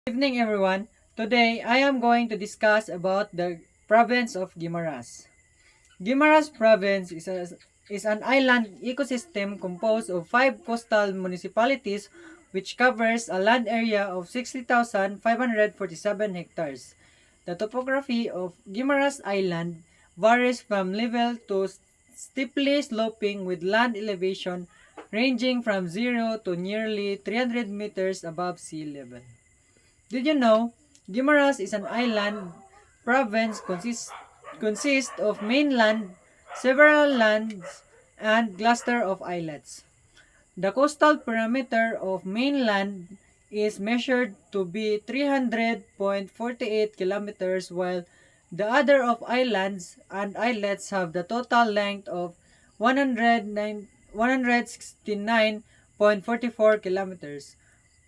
Good evening everyone. Today I am going to discuss about the province of Guimaras. Guimaras province is an island ecosystem composed of 5 coastal municipalities which covers a land area of 60,547 hectares. The topography of Guimaras Island varies from level to steeply sloping with land elevation ranging from 0 to nearly 300 meters above sea level. Did you know Guimaras is an island province consists of mainland, several lands, and cluster of islets. The coastal perimeter of mainland is measured to be 300.48 kilometers while the other of islands and islets have the total length of 169.44 kilometers.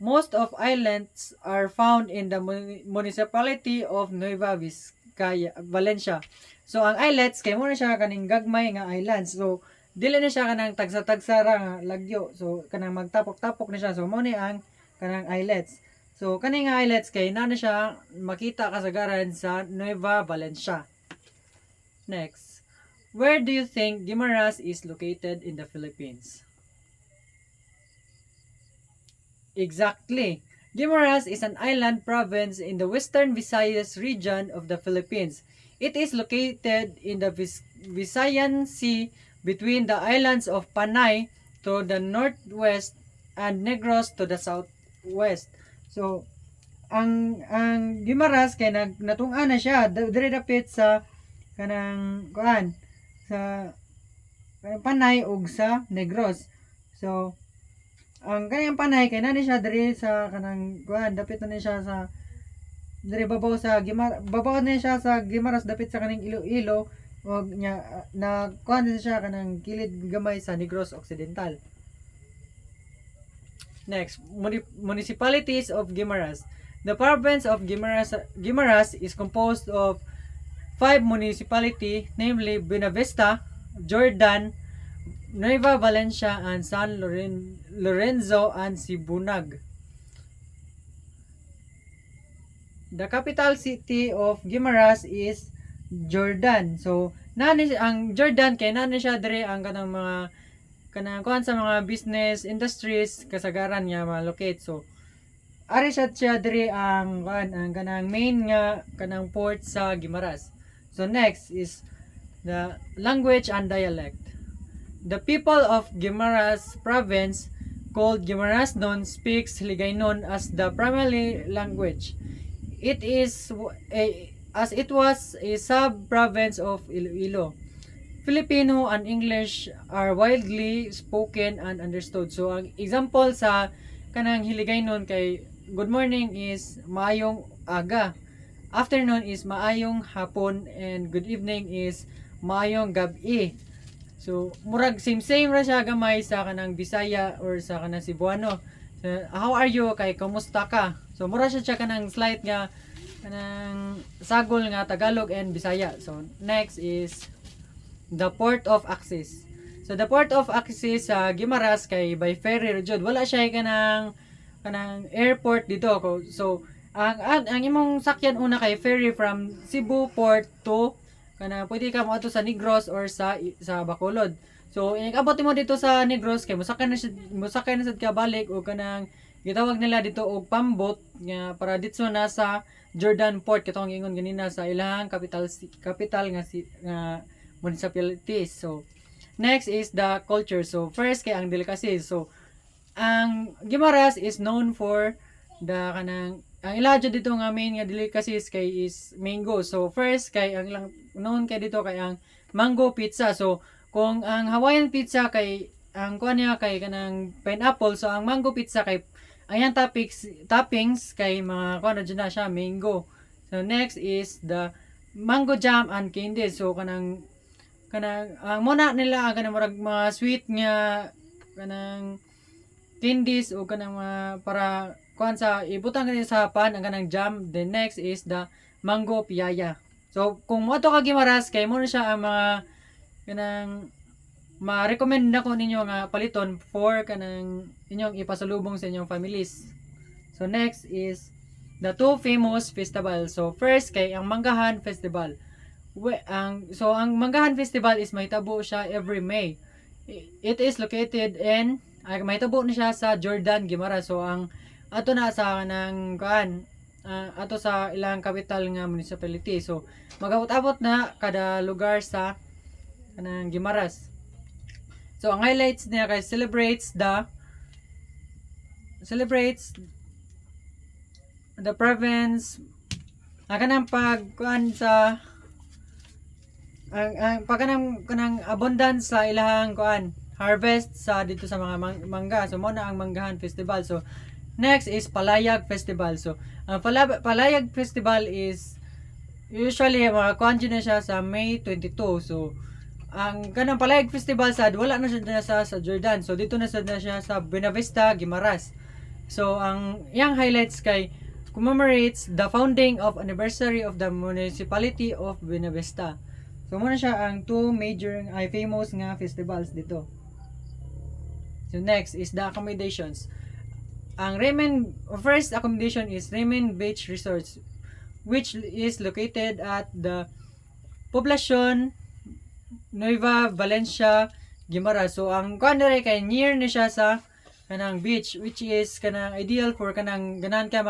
Most of islands are found in the municipality of Nueva Vizcaya, Valencia. So ang islets kay mo na siya kaning gagmay nga islands. So dili na siya kanang tagsa-tagsa ra nga lagyo. So kanang magtapok-tapok na siya. So mo ni ang kanang islets. So kaning nga islets kay na siya makita kasagaran sa Nueva Valencia. Next, where do you think Guimaras is located in the Philippines? Exactly. Guimaras is an island province in the western Visayas region of the Philippines. It is located in the Visayan Sea between the islands of Panay to the northwest and Negros to the southwest. So, ang Guimaras kay natung-an na siya dire dapit sa kanang kuan sa Panay ug sa Negros. So, ang kanang Panay kay nani siya diri sa kanang kuan dapit na siya sa diri babaw na siya sa Guimaras dapit sa kaning Iloilo og nya na kuan din siya kanang kilid gamay sa Negros Occidental. Next, municipalities of Guimaras. The province of Guimaras is composed of 5 municipalities, namely Buenavista, Jordan, Nueva Valencia, and San Lorenzo and Sibunag. The capital city of Guimaras is Jordan. So, ang Jordan kay nani siya dire ang kanang mga kanang kuan sa mga business industries kasagaran nga ma-locate. So, ari siya dire ang kuan ang kanang main nga kanang port sa Guimaras. So, next is the language and dialect. The people of Guimaras province called Guimarães-non speaks Hiligaynon as the primary language. It is as it was a sub-province of Iloilo. Filipino and English are widely spoken and understood. So ang example sa kanang Hiligaynon kay good morning is maayong aga. Afternoon is maayong hapon and good evening is maayong gabi. So, murag same ra siya gamay sa kanang Bisaya or sa kanang Cebuano. So, how are you? Kay kumusta ka? So, mura siya kanang slight nga kanang sagol nga Tagalog and Bisaya. So, next is the port of access. So, the port of access sa Guimaras kay by ferry jud. Wala siya kanang airport dito. So, ang imong sakyan una kay ferry from Cebu port to pwede ka moadto sa Negros or sa Bacolod. So inabot mo dito sa Negros kay musakay na sad ka balik o kanang gitawag nila dito og pambot nga para dito na sa Jordan Port katong ingon ganina sa ilang capital nga municipalities. So next is the culture. So first kay ang delicacy. So ang Guimaras is known for the kanang ang ilajo dito nga main nga delicacies kay is mango. So first kay ang lang known kay dito kay ang mango pizza. So kung ang Hawaiian pizza kay ang kuan niya kay kanang pineapple, so ang mango pizza kay ayan toppings kay mga kuan na siya mango. So next is the mango jam and candy. So kanang ang muna nila ang kanang murag mga sweet nga kanang candies o kanang para kuan sa ibutang kanina sa pan ang kanang jam. The next is the mango piyaya. So kung mo to ka Guimaras kay mo na siya ang mga kanang ma-recommend nako ninyo nga paliton for kanang inyong ipasalubong sa inyong families. So next is the two famous festival. So first kay ang Manggahan Festival. Ang Manggahan Festival is mahitabo siya every May. It is located in mahitabo na siya sa Jordan, Guimaras. So ang ato na sa nang kuan ato sa ilang capital nga municipality. So magabot-abot na kada lugar sa kanang Guimaras. So ang highlights niya kay celebrates the province kanang pagkuan sa ang kanang abundance sa ilang kuan harvest sa dito sa mga mangga. So mo na ang Manggahan Festival. So next is Palayag Festival. So ang Palayag Festival is usually mga kuan na siya sa May 22. So ang kanang Palayag Festival sad wala na siya sa Jordan. So dito na siya sa Buenavista, Guimaras. So ang yang highlights kay commemorates the founding of anniversary of the municipality of Buenavista. So muna siya ang two major famous nga festivals dito. So next is the accommodations. Ang first accommodation is Raymond Beach Resorts, which is located at the Poblacion Nueva Valencia, Guimaras. So ang kuan kay near ni siya sa kanang beach, which is kanang ideal for kanang ganan ka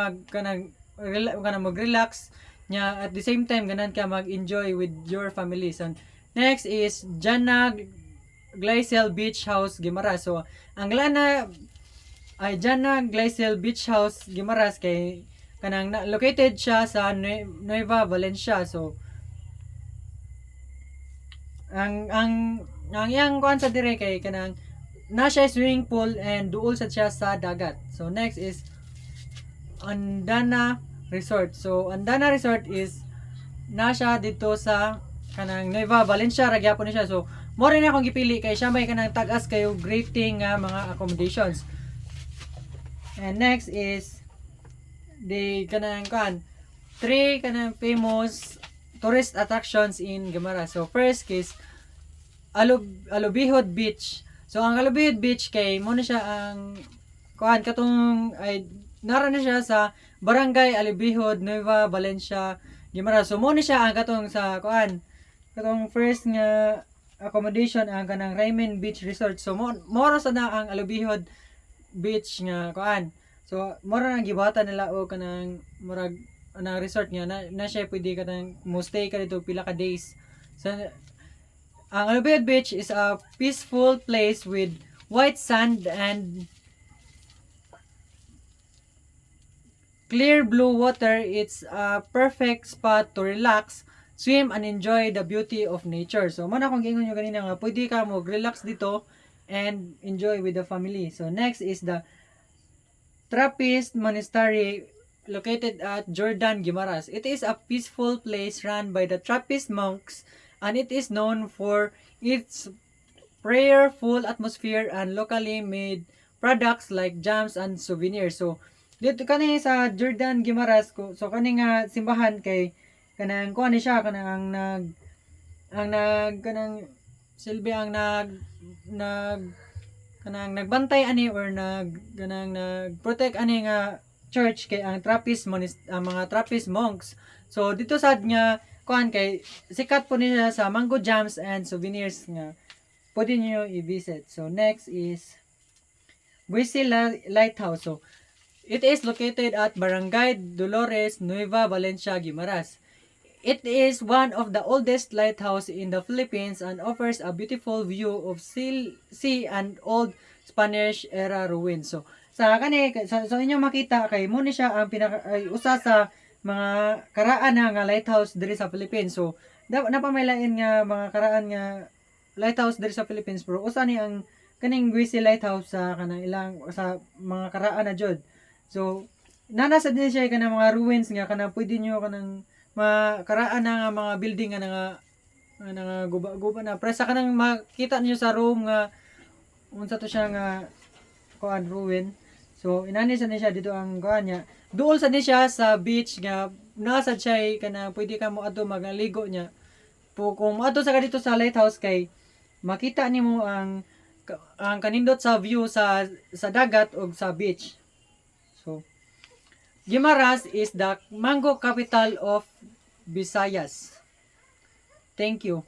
mag-relax nya at the same time ganan ka mag-enjoy with your family. So next is Jana Glacial Beach House, Guimaras. So ang lana ay Jana Glacial Beach House, Guimaras kay kanang located siya sa Nueva Valencia. So ang yang kuan sa dire kay kanang na siya swimming pool and duol sa siya sa dagat. So next is Andana Resort. So Andana Resort is na siya dito sa kanang Nueva Valencia ra gyapon siya. So mo rin akong gipili kay siya may kanang tag-as kayo rating nga mga accommodations. And next is the kanang three kanang famous tourist attractions in Guimaras. So first is Alubihod Beach. So ang Alubihod Beach kay mo na siya ang katong ay nara na siya sa Barangay Alubihod, Nueva Valencia, Guimaras. So mo na siya ang katong sa katong first nga accommodation ang kanang Raymond Beach Resort. So mo sa na ang Alubihod Beach nga So mo ra nang gibatan nila o kanang murag na resort nga na siya pwede ka nang mo stay ka dito pila ka days. So ang Alubihod Beach is a peaceful place with white sand and clear blue water. It's a perfect spot to relax, swim, and enjoy the beauty of nature. So, muna kung gingon nyo ganina nga, pwede ka mo relax dito and enjoy with the family. So, next is the Trappist Monastery located at Jordan, Guimaras. It is a peaceful place run by the Trappist monks and it is known for its prayerful atmosphere and locally made products like jams and souvenirs. So dito kani sa Jordan, Guimaras ko, so kani nga simbahan kay kanang kuan ni siya kanang kanang silbi ang kanang nagbantay ani or kanang nag-protect ani nga church kay ang mga Trappist monks. So dito sad nga kuan kay sikat po niya sa mango jams and souvenirs nga pwede niyo i-visit. So next is Buisi Lighthouse. So it is located at Barangay Dolores, Nueva Valencia, Guimaras. It is one of the oldest lighthouse in the Philippines and offers a beautiful view of sea and old Spanish era ruins. So sa inyo makita kay mo ni siya ang usa sa mga karaan nga lighthouse diri sa Philippines. So napamailain nga mga karaan nga lighthouse diri sa Philippines pero usa ni ang kaning Buisi Lighthouse sa kanang ilang sa mga karaan na jud. So nanasad din siya kanang mga ruins nga kanang pwede nyo kanang mga karaan na nga mga building nga guba na presa kanang makita niyo sa room nga unsa to siya nga ruin. So inani sa siya dito ang niya. Duol sa siya sa beach nga nasad siya kanang pwede ka mo adto magligo niya. Kung adto sa dito sa lighthouse kay makita nimo ang kanindot sa view sa dagat o sa beach. So Guimaras is the mango capital of Visayas. Thank you.